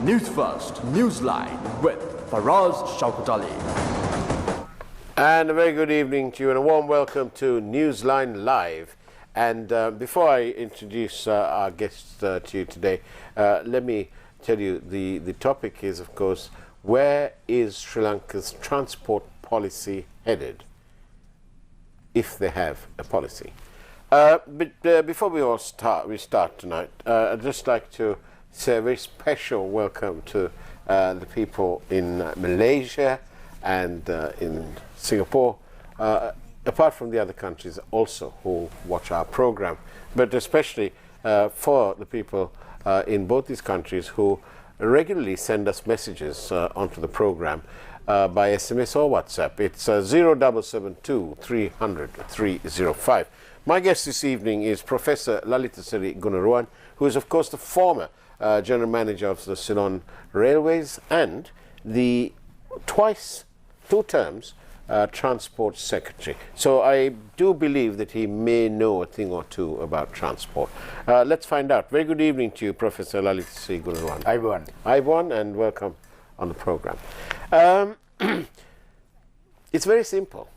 News First, Newsline with Faraz Shaukat Ali. And a very good evening to you and a warm welcome to Newsline Live. And before I introduce our guests to you today, let me tell you the topic is, of course, where is Sri Lanka's transport policy headed, if they have a policy. But before we start tonight, I'd just like to say a very special welcome to the people in Malaysia and in Singapore, apart from the other countries also who watch our program, but especially for the people in both these countries who regularly send us messages onto the program by SMS or WhatsApp. It's 0772 300 305. My guest this evening is Professor Lalithasiri Gunaruwan, who is of course the former General Manager of the Ceylon Railways and the two terms Transport Secretary. So I do believe that he may know a thing or two about transport. Let's find out. Very good evening to you, Professor Lalithasiri Gunaruwan. Ivan, and welcome on the program. It's very simple.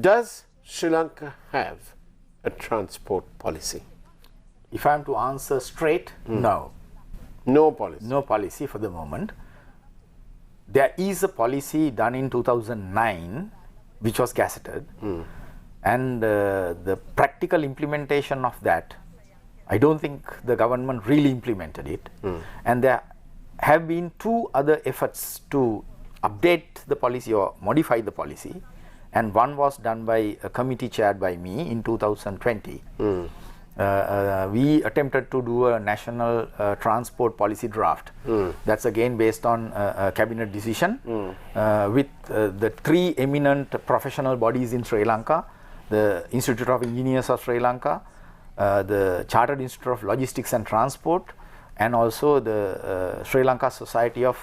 Does Sri Lanka have a transport policy? If I am to answer straight, no. No policy? No policy for the moment. There is a policy done in 2009 which was gazetted, and the practical implementation of that, I don't think the government really implemented it. And there have been two other efforts to update the policy or modify the policy, and one was done by a committee chaired by me in 2020. We attempted to do a national transport policy draft. That's again based on a cabinet decision with the three eminent professional bodies in Sri Lanka: the Institute of Engineers of Sri Lanka, the Chartered Institute of Logistics and Transport, and also the Sri Lanka Society of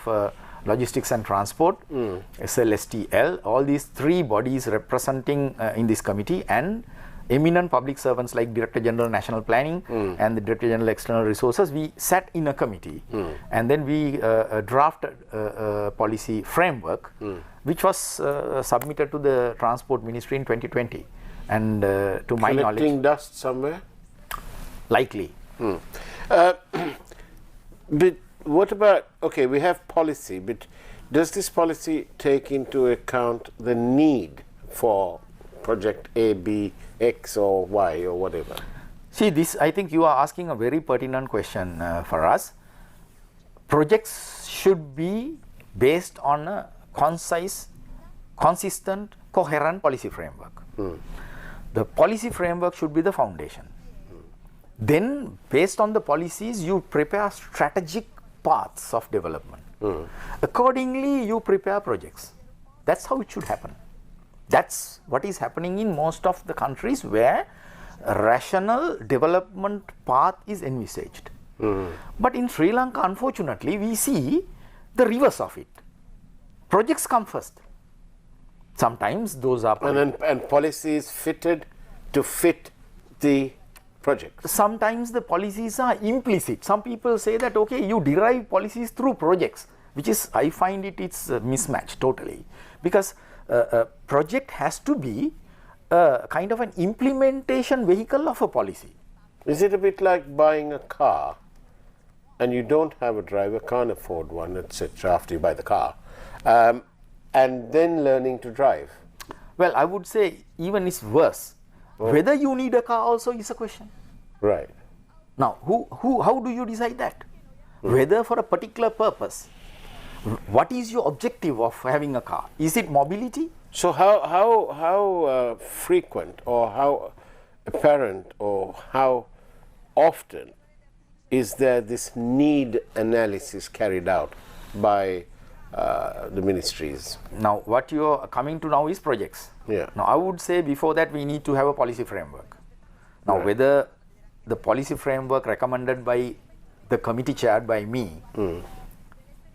Logistics and Transport, SLSTL. All these three bodies representing in this committee, and eminent public servants like Director General National Planning and the Director General External Resources. We sat in a committee and then we drafted a policy framework which was submitted to the Transport Ministry in 2020. And to my knowledge, collecting dust somewhere? Likely. But what about, okay, we have policy, but does this policy take into account the need for project A, B, X or Y or whatever? See, this, I think you are asking a very pertinent question for us. Projects should be based on a concise, consistent, coherent policy framework. The policy framework should be the foundation. Then, based on the policies, you prepare strategic paths of development. Accordingly, you prepare projects. That's how it should happen. That's what is happening in most of the countries where a rational development path is envisaged. But in Sri Lanka, unfortunately, we see the reverse of it. Projects come first. Sometimes those are and policies fitted to fit the project. Sometimes the policies are implicit. Some people say that, okay, you derive policies through projects, which is, I find it's a mismatch totally. Because a project has to be a kind of an implementation vehicle of a policy. Is it a bit like buying a car and you don't have a driver, can't afford one, etc. after you buy the car, and then learning to drive? Well, I would say even it's worse. Whether you need a car also is a question. Right. Now, how do you decide that? Whether for a particular purpose. What is your objective of having a car? Is it mobility? So how frequent or how apparent or how often is there this need analysis carried out by the ministries? Now, what you are coming to now is projects. Yeah. Now, I would say before that we need to have a policy framework. Now, whether the policy framework recommended by the committee chaired by me,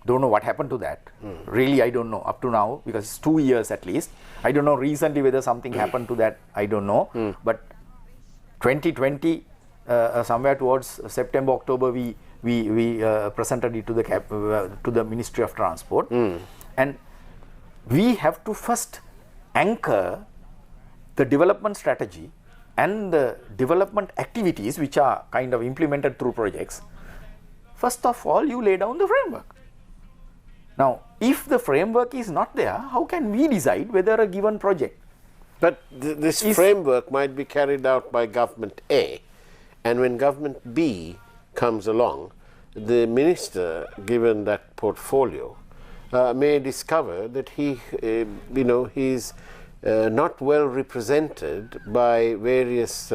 don't know what happened to that. Really, I don't know up to now, because it's 2 years at least. I don't know recently whether something happened to that, I don't know. But 2020 somewhere towards September, October, we presented it to the Ministry of Transport, and we have to first anchor the development strategy and the development activities which are kind of implemented through projects. First of all, you lay down the framework. Now, if the framework is not there, how can we decide whether a given project? But this framework might be carried out by government A, and when government B comes along, the minister, given that portfolio, may discover that he's not well represented by various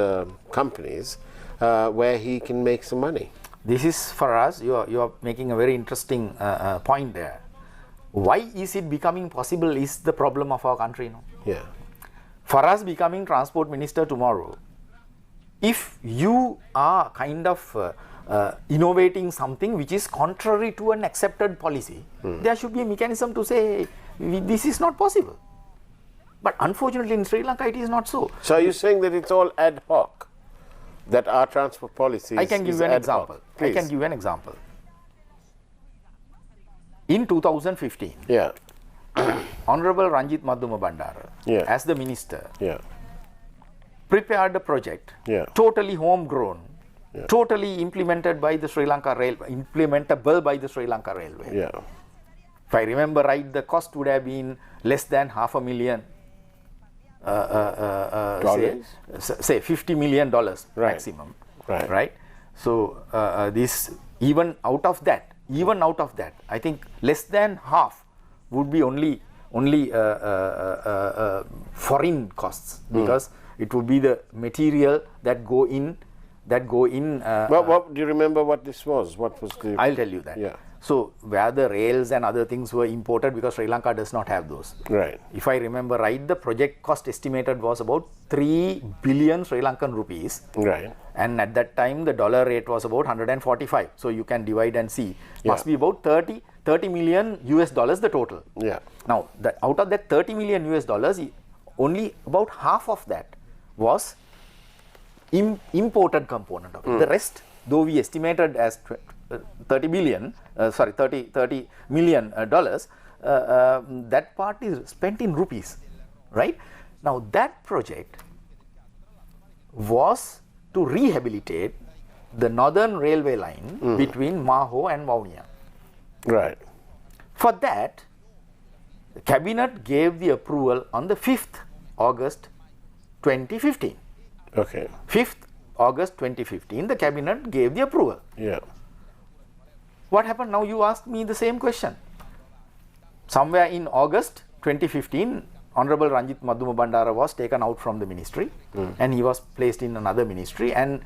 companies where he can make some money. This is for us, you are making a very interesting point there. Why is it becoming possible is the problem of our country now. Yeah. For us becoming transport minister tomorrow, if you are kind of innovating something which is contrary to an accepted policy, there should be a mechanism to say, hey, this is not possible. But unfortunately in Sri Lanka it is not so. So are you saying that it's all ad hoc? That our transport policy I can give you an example. I can give you an example. In 2015, yeah. Honorable Ranjit Madhuma Bandara, as the minister, prepared a project, totally homegrown, totally implemented by the Sri Lanka implementable by the Sri Lanka Railway. Yeah. If I remember right, the cost would have been less than $500,000. Say $50 million maximum, right? So this even out of that, I think less than half would be only foreign costs, because it would be the material that go in. What do you remember? What this was? What was the? I'll tell you that. Yeah. So where the rails and other things were imported, because Sri Lanka does not have those. Right. If I remember right, the project cost estimated was about 3 billion Sri Lankan rupees. Right. And at that time, the dollar rate was about 145. So you can divide and see. Must be about 30 million US dollars the total. Yeah. Now, out of that 30 million US dollars, only about half of that was imported component of it. The rest, though we estimated as 30 million dollars, that part is spent in rupees, right? Now that project was to rehabilitate the northern railway line between Maho and Vaunia. Right. For that, the cabinet gave the approval on the 5th August 2015. Okay. 5th August 2015, the cabinet gave the approval. Yeah. What happened now? You asked me the same question. Somewhere in August 2015, Honorable Ranjit Madhuma Bandara was taken out from the ministry and he was placed in another ministry, and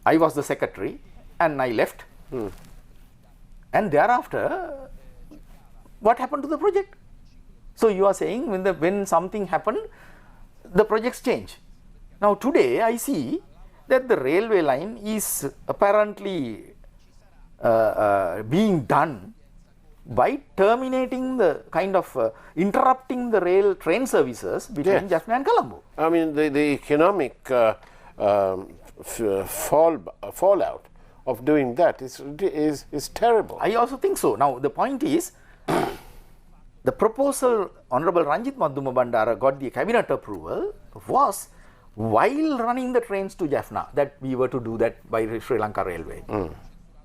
I was the secretary and I left. And thereafter, what happened to the project? So you are saying when something happened, the projects change. Now today I see that the railway line is apparently being done by terminating the kind of interrupting the train services between Jaffna and Colombo. I mean, the economic fallout of doing that is terrible. I also think so. Now the point is, the proposal Honorable Ranjit Madhuma Bandara got the cabinet approval was while running the trains to Jaffna, that we were to do that by Sri Lanka Railway.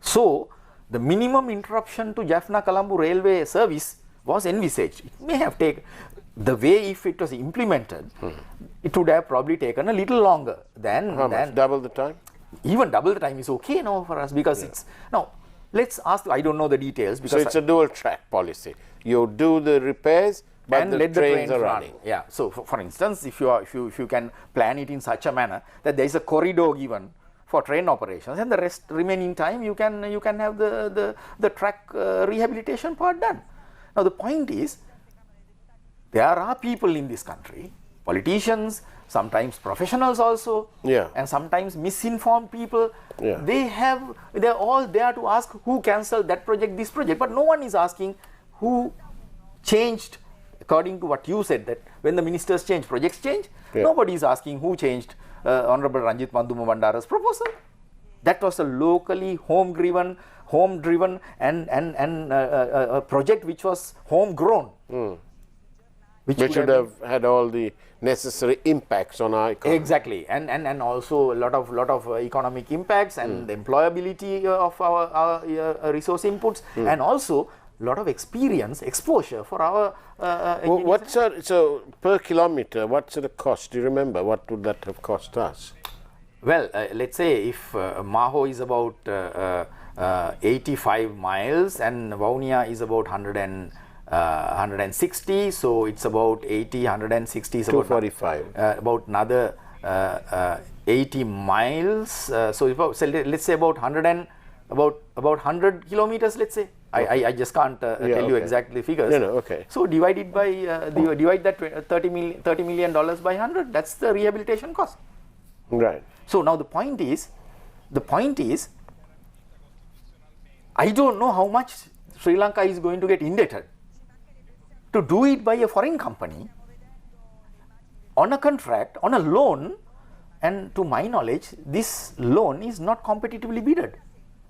So the minimum interruption to Jaffna-Colombo railway service was envisaged. It may have taken, the way if it was implemented, it would have probably taken a little longer than... How much? Double the time? Even double the time is okay now for us, because it's... Now, let's ask, I don't know the details, because... So it's a dual track policy. You do the repairs, but and the let trains the are train running. Yeah. So for instance, if you can plan it in such a manner that there is a corridor given for train operations, and the rest remaining time you can have the track rehabilitation part done. Now the point is, there are people in this country, politicians, sometimes professionals also, and sometimes misinformed people. They're all there to ask who cancelled that project, this project, but no one is asking who changed. According to what you said, that when the ministers change, projects change. Nobody is asking who changed Honorable Ranjit Madhuma Bandara's proposal. That was a locally home-driven and a project which was homegrown. Which would have had all the necessary impacts on our economy. Exactly, and also a lot of economic impacts and the employability of our resource inputs, and also a lot of exposure for our so per kilometer, what's the cost? Do you remember what would that have cost us? Well, let's say if Maho is about 85 miles and Vaunia is about 160, so it's about 80, 160 is about 245. About another 80 miles. So let's say about 100 kilometers. Let's say I just can't tell you exactly figures. No, okay. So divide that $30 million by 100. That's the rehabilitation cost. Right. So now the point is, I don't know how much Sri Lanka is going to get indebted to do it by a foreign company on a contract, on a loan, and to my knowledge, this loan is not competitively bidded,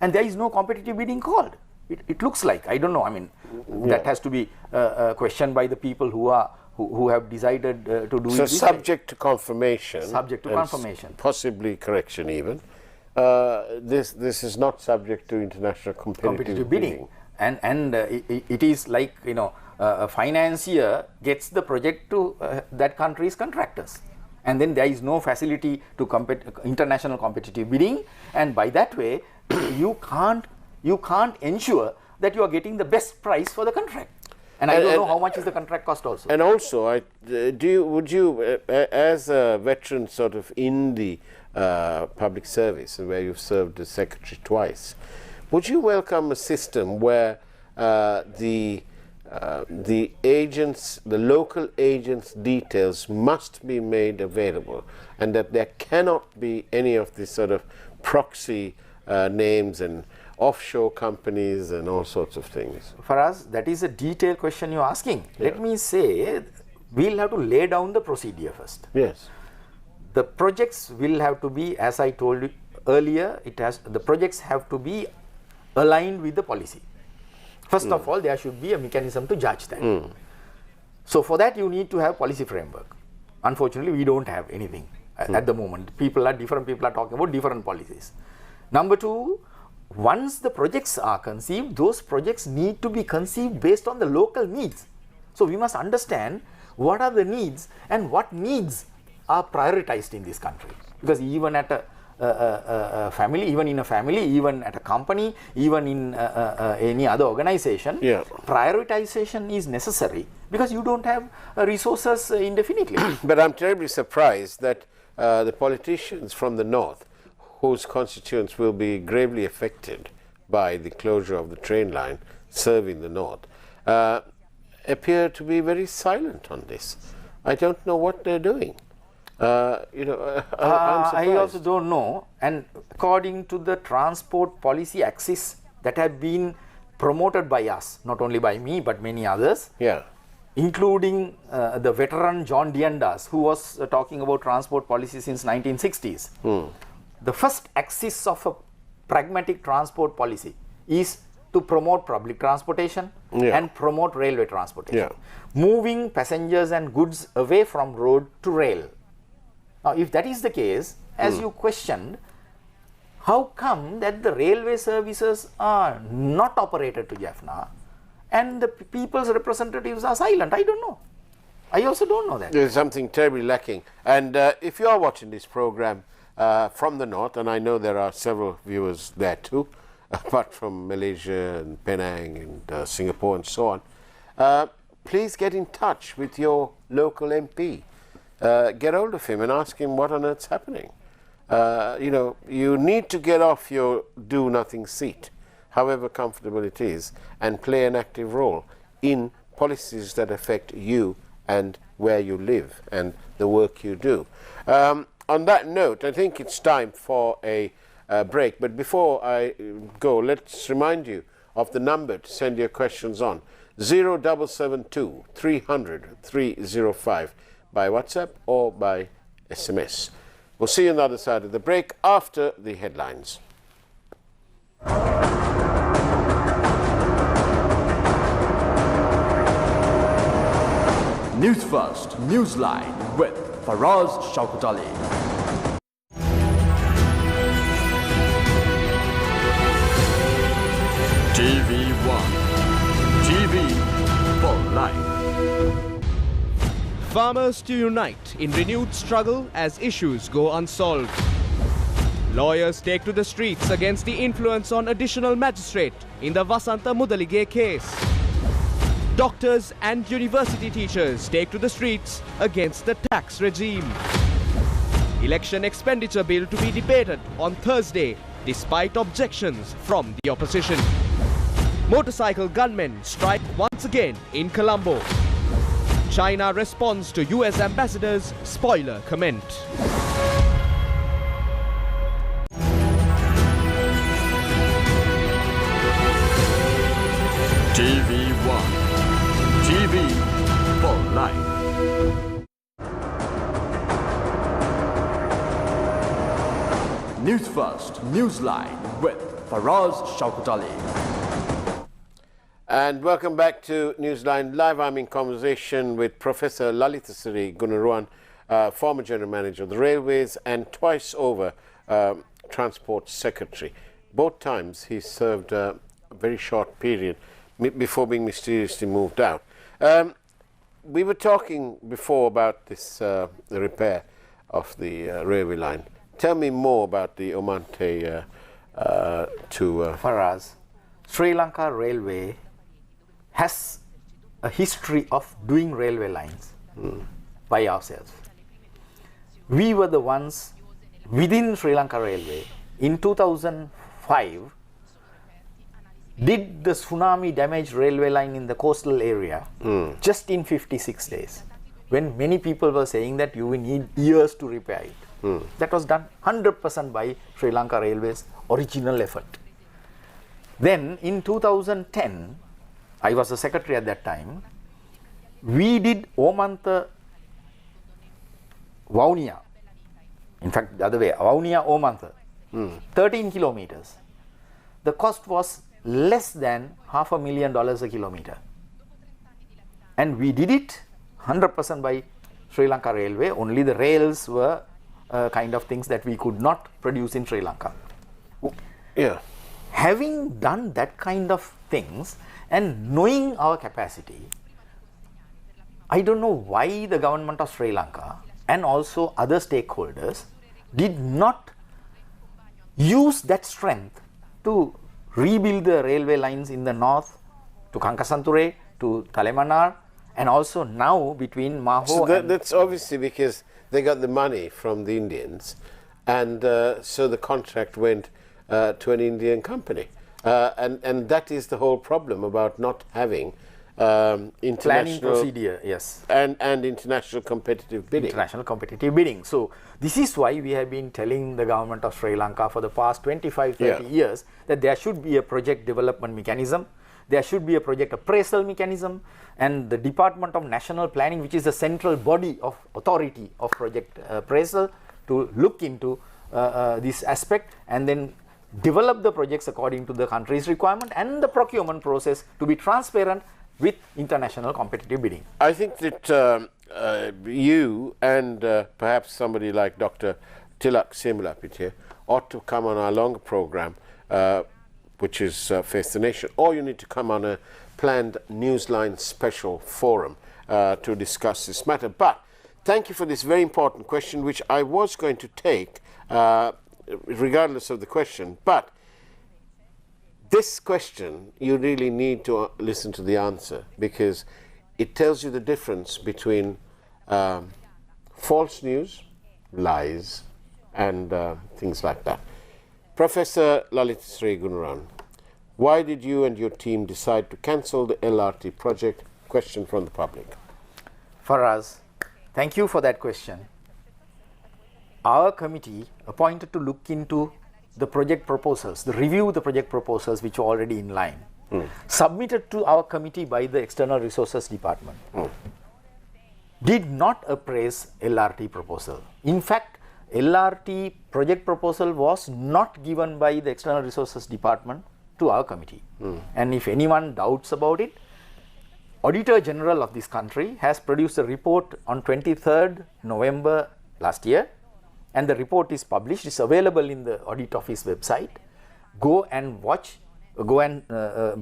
and there is no competitive bidding called. It looks like, I don't know. I mean, that has to be questioned by the people who have decided to do it. So subject to confirmation. Subject to confirmation. Possibly correction even. This is not subject to international competitive bidding. And it is like, a financier gets the project to that country's contractors, and then there is no facility to international competitive bidding, and by that way you can't ensure that you are getting the best price for the contract. And I don't know how much is the contract cost also. And also, would you, as a veteran sort of in the public service, where you've served as secretary twice, would you welcome a system where the local agents' details must be made available, and that there cannot be any of these sort of proxy names and offshore companies and all sorts of things? For us, that is a detailed question you're asking. Yeah. Let me say, we'll have to lay down the procedure first. Yes. The projects will have to be, as I told you earlier, the projects have to be aligned with the policy. First of all, there should be a mechanism to judge that. So for that, you need to have policy framework. Unfortunately, we don't have anything at the moment. Different people are talking about different policies. Number two, once the projects are conceived, those projects need to be conceived based on the local needs. So we must understand what are the needs and what needs are prioritized in this country. Because even at a family, even at a company, even in any other organization, prioritization is necessary because you don't have resources indefinitely. But I'm terribly surprised that the politicians from the north, whose constituents will be gravely affected by the closure of the train line serving the north, appear to be very silent on this. I don't know what they're doing. I also don't know, and according to the transport policy axis that have been promoted by us, not only by me but many others, including the veteran John Diandas, who was talking about transport policy since 1960s. The first axis of a pragmatic transport policy is to promote public transportation and promote railway transportation, moving passengers and goods away from road to rail. Now, if that is the case, as you questioned, how come that the railway services are not operated to Jaffna and the people's representatives are silent? I don't know. I also don't know that. There's something terribly lacking. And if you are watching this program from the north, and I know there are several viewers there too, apart from Malaysia and Penang and Singapore and so on, please get in touch with your local MP. Get hold of him and ask him what on earth's happening. You need to get off your do-nothing seat, however comfortable it is, and play an active role in policies that affect you and where you live and the work you do. On that note, I think it's time for a break. But before I go, let's remind you of the number to send your questions on, 0772 300 305. by WhatsApp or by SMS. We'll see you on the other side of the break after the headlines. News First, Newsline with Faraz Shaukat Ali. TV1, TV for life. Farmers to unite in renewed struggle as issues go unsolved. Lawyers take to the streets against the influence on additional magistrate in the Vasanta Mudalige case. Doctors and university teachers take to the streets against the tax regime. Election expenditure bill to be debated on Thursday despite objections from the opposition. Motorcycle gunmen strike once again in Colombo. China responds to US ambassador's spoiler comment. TV1, TV for life. News First, Newsline with Faraz Shaukat Ali. And welcome back to Newsline Live. I'm in conversation with Professor Lalithasiri Gunaruwan, former General Manager of the Railways and twice over Transport Secretary. Both times he served a very short period before being mysteriously moved out. We were talking before about this the repair of the railway line. Tell me more about the Omante to... Faraz, Sri Lanka Railway has a history of doing railway lines by ourselves. We were the ones within Sri Lanka Railway in 2005 did the tsunami damaged railway line in the coastal area just in 56 days, when many people were saying that you will need years to repair it. That was done 100% by Sri Lanka Railways' original effort. Then in 2010, I was the secretary at that time, we did Omantha Vaunia, in fact the other way, Vaunia Omantha, 13 kilometers. The cost was less than $500,000 a kilometer. And we did it 100% by Sri Lanka Railway, only the rails were kind of things that we could not produce in Sri Lanka. Yeah. Having done that kind of things and knowing our capacity, I don't know why the government of Sri Lanka and also other stakeholders did not use that strength to rebuild the railway lines in the north to Kankasanture, to Talemanar, and also now between Maho So and... that's obviously because they got the money from the Indians, and so the contract went to an Indian company. And that is the whole problem about not having international planning procedure, yes. And international competitive bidding. International competitive bidding. So this is why we have been telling the government of Sri Lanka for the past 25-30 years that there should be a project development mechanism, there should be a project appraisal mechanism, and the Department of National Planning, which is the central body of authority of project appraisal, to look into this aspect and then develop the projects according to the country's requirement, and the procurement process to be transparent with international competitive bidding. I think that you and perhaps somebody like Dr. Tilak Semulapit here ought to come on our longer program, which is Face the Nation, or you need to come on a planned Newsline special forum to discuss this matter. But thank you for this very important question, which I was going to take regardless of the question. But this question, you really need to listen to the answer, because it tells you the difference between false news, lies, and things like that. Professor Lalithasiri Gunaruwan, why did you and your team decide to cancel the LRT project? Question from the public. Faraz, thank you for that question. Our committee appointed to look into the project proposals, the review the project proposals which are already in line, submitted to our committee by the External Resources Department, did not appraise LRT proposal. In fact, LRT project proposal was not given by the External Resources Department to our committee. And if anyone doubts about it, Auditor General of this country has produced a report on 23rd November last year, and the report is published. It's available in the Audit Office website. Go and watch, go and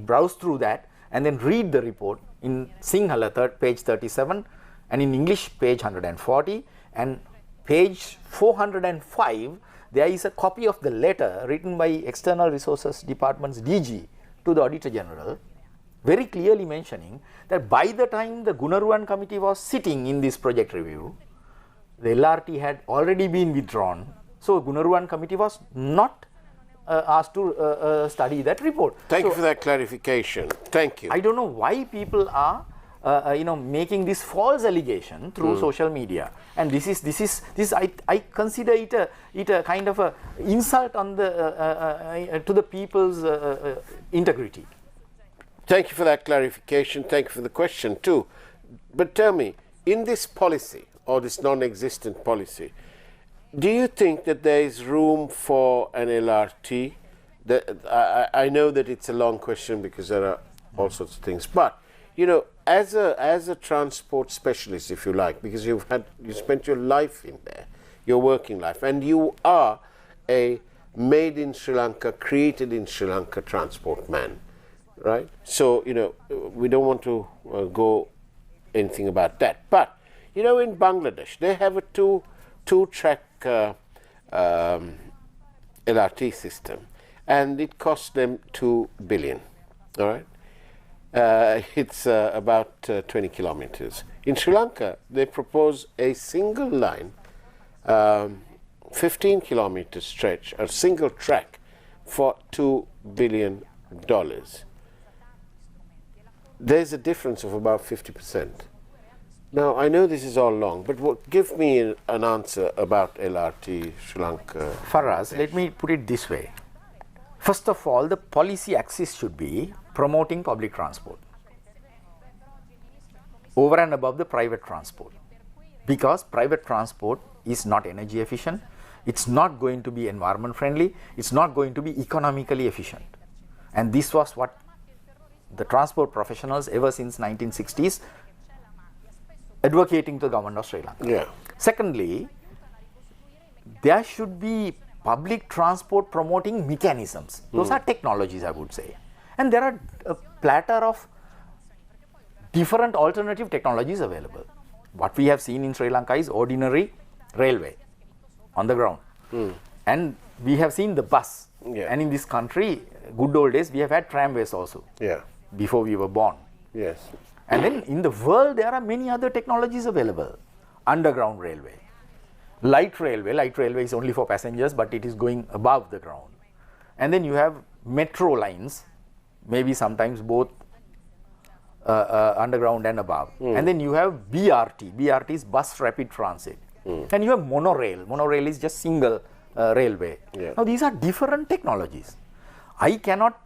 browse through that, and then read the report in Sinhala, page 37, and in English, page 140, and page 405, there is a copy of the letter written by External Resources Department's DG to the Auditor General, very clearly mentioning that by the time the Gunaruwan committee was sitting in this project review, the LRT had already been withdrawn. So Gunaruwan committee was not asked to study that report. Thank you for that clarification. Thank you. I don't know why people are making this false allegation through social media, and this is I consider it a kind of a insult on the to the people's integrity. Thank you for that clarification. Thank you for the question too. But tell me, in this policy or this non-existent policy, do you think that there is room for an LRT? I know that it's a long question because there are all sorts of things, but you know, as a transport specialist, if you like, because you spent your life in there, your working life, and you are a made in Sri Lanka, created in Sri Lanka transport man, right? So you know, we don't want to go anything about that, but you know, in Bangladesh they have a two-track LRT system, and it cost them 2 billion. All right. It's about 20 kilometers. In Sri Lanka, they propose a single line, 15 kilometer stretch, a single track for $2 billion. There's a difference of about 50%. Now, I know this is all long, but give me an answer about LRT Sri Lanka. For us, let me put it this way. First of all, the policy axis should be promoting public transport over and above the private transport, because private transport is not energy efficient, it's not going to be environment friendly, it's not going to be economically efficient. And this was what the transport professionals ever since 1960s advocating to the government of Sri Lanka. Yeah. Secondly, there should be public transport promoting mechanisms. Those are technologies, I would say. And there are a platter of different alternative technologies available. What we have seen in Sri Lanka is ordinary railway on the ground. And we have seen the bus. Yeah. And in this country, good old days, we have had tramways also. Yeah. Before we were born. Yes. And then in the world, there are many other technologies available. Underground railway. Light railway is only for passengers, but it is going above the ground. And then you have metro lines, maybe sometimes both underground and above. And then you have BRT is bus rapid transit. And you have monorail is just single railway. Yeah. Now these are different technologies. I cannot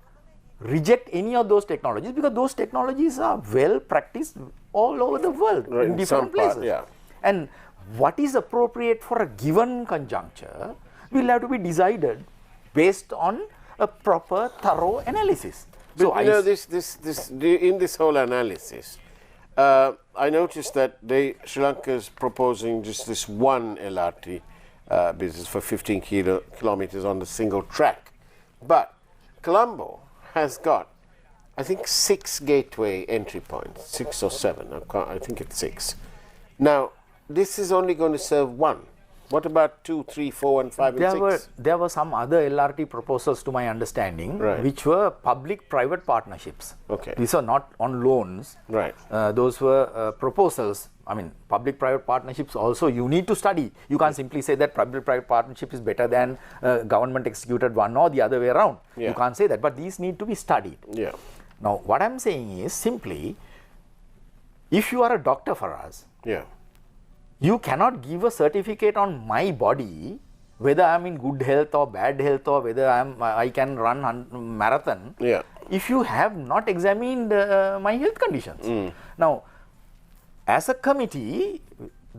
reject any of those technologies because those technologies are well practiced all over the world, Right, in different places. Yeah. And what is appropriate for a given conjuncture will have to be decided based on a proper, thorough analysis. But So you know, in this whole analysis, I noticed that Sri Lanka is proposing just this one LRT business for 15 kilometers on the single track. But Colombo has got, I think, 6 gateway entry points, 6 or 7, I think it's 6. Now, this is only going to serve one. What about 2, 3, 4, and 5, and 6? There were some other LRT proposals, to my understanding, Right. which were public-private partnerships. Okay. These are not on loans. Right. Those were proposals. I mean, public-private partnerships also you need to study. You can't simply say that public-private partnership is better than government-executed one or the other way around. Yeah. You can't say that, but these need to be studied. Yeah. Now, what I'm saying is simply, if you are a doctor for us, Yeah. you cannot give a certificate on my body whether I'm in good health or bad health or whether I can run marathon. Yeah. If you have not examined my health conditions. Now, as a committee,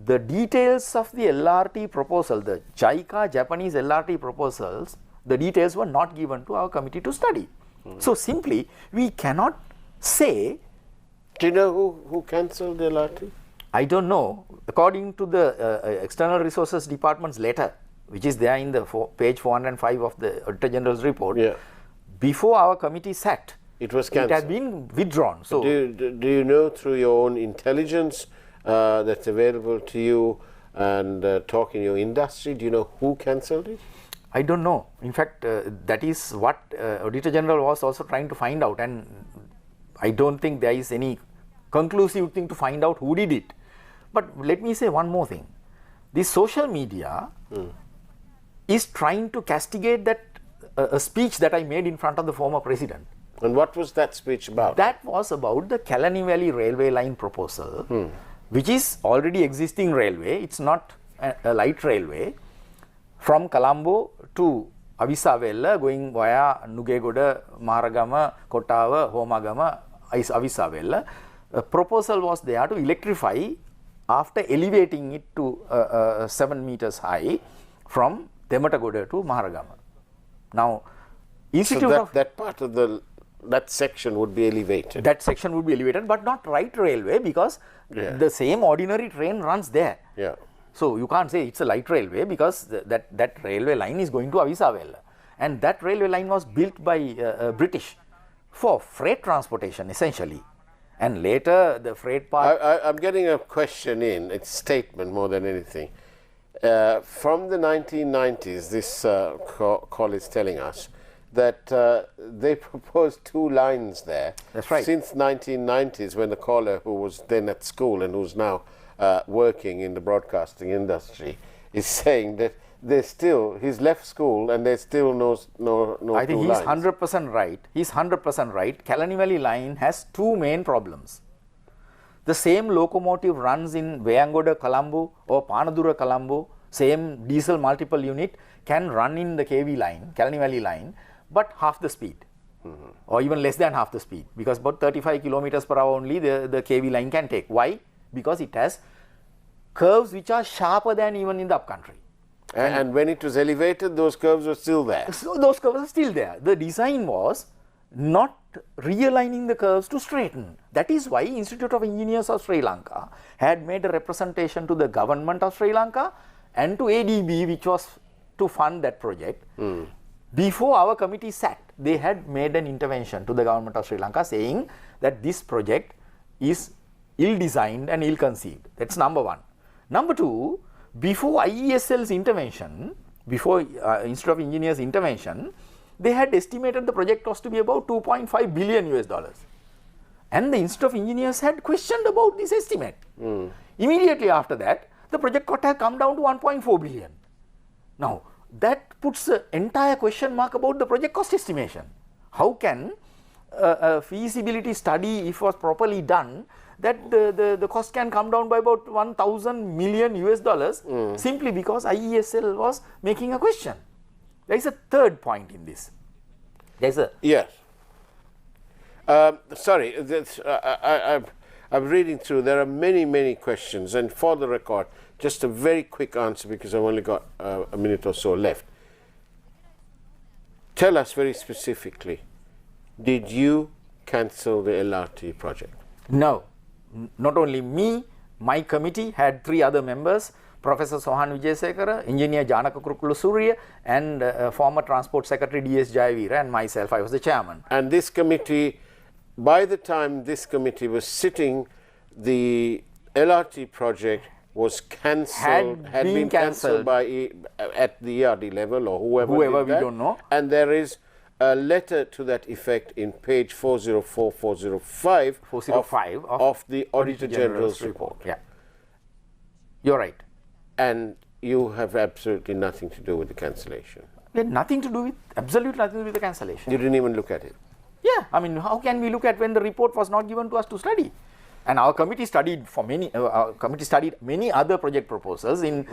the details of the LRT proposal, the JICA Japanese LRT proposals, the details were not given to our committee to study. So simply, we cannot say Do you know who cancelled the LRT? I don't know. According to the External Resources Department's letter, which is there in the page 405 of the Auditor General's report, Yeah. before our committee sat, It was it cancelled. had been withdrawn. So Do you know through your own intelligence that's available to you and talk in your industry, do you know who cancelled it? I don't know. In fact, that is what Auditor General was also trying to find out, and I don't think there is any conclusive thing to find out who did it. But let me say one more thing. The social media is trying to castigate that a speech that I made in front of the former president. And what was that speech about? That was about the Kalani Valley railway line proposal, which is already existing railway. It's not a light railway. From Colombo to Avisavella, going via Nugegoda, Maragama, Kottawa, Homagama, Avisavella. A proposal was there to electrify after elevating it to 7 meters high from Tematagoda to Maharagama. Now, Institute So of that part of that section would be elevated. that section would be elevated, but not right railway, because the same ordinary train runs there. Yeah. So you can't say it's a light railway, because that railway line is going to Avisavella, and that railway line was built by British for freight transportation essentially, and later the freight part. I'm getting a question in, it's a statement more than anything. From the 1990s, this call is telling us that they proposed 2 lines there. That's right. Since 1990s, when the caller, who was then at school and who's now working in the broadcasting industry, is saying that he's left school and there's still no I think 2 he's lines. 100% right. He's 100% right. Kalani Valley line has 2 main problems. The same locomotive runs in Wayangoda, Colombo or Panadura, Colombo, same diesel multiple unit can run in the KV line, Kalani Valley line, but half the speed or even less than half the speed, because about 35 kilometers per hour only the KV line can take. Why? Because it has curves which are sharper than even in the upcountry. And when it was elevated, those curves were still there. So those curves are still there. The design was not realigning the curves to straighten. That is why Institute of Engineers of Sri Lanka had made a representation to the government of Sri Lanka and to ADB, which was to fund that project. Before our committee sat, they had made an intervention to the government of Sri Lanka saying that this project is ill-designed and ill-conceived. That's number 1. Number 2, before IESL's intervention, before Institute of Engineers intervention, they had estimated the project cost to be about $2.5 billion US. And the Institute of Engineers had questioned about this estimate. Immediately after that, the project cost had come down to 1.4 billion. Now, that puts an entire question mark about the project cost estimation. How can a feasibility study, if was properly done, that the cost can come down by about 1,000 million US simply because IESL was making a question. There is a third point in this. There's a Yes. Sorry, I'm reading through. There are many questions, and for the record, just a very quick answer because I've only got a minute or so left. Tell us very specifically, did you cancel the LRT project? No, not only me, my committee had 3 other members, Professor Sohan Wijesekara, Engineer Janaka Kurukulu Surya, and former Transport Secretary D.S. Jayavira, and myself, I was the chairman. And this committee, by the time this committee was sitting, the LRT project was cancelled, Had been cancelled by at the ERD level or whoever did we that. don't know. And there is a letter to that effect in page 404, 405, 405 of the Auditor General's report. Yeah, you're right. And you have absolutely nothing to do with the cancellation. We had nothing to do with, absolutely nothing to do with the cancellation. You didn't even look at it. Yeah, I mean, how can we look at when the report was not given to us to study? And our committee studied many other project proposals in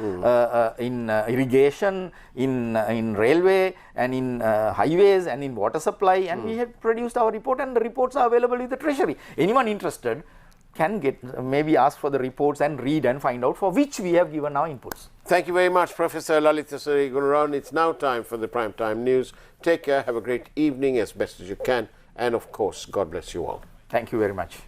irrigation, in railway, and in highways, and in water supply, and we had produced our report, and the reports are available with the Treasury. Anyone interested can maybe ask for the reports and read and find out for which we have given our inputs. Thank you very much, Professor Lalithasiri Gunaruwan. It's now time for the Primetime News. Take care, have a great evening as best as you can, and of course, God bless you all. Thank you very much.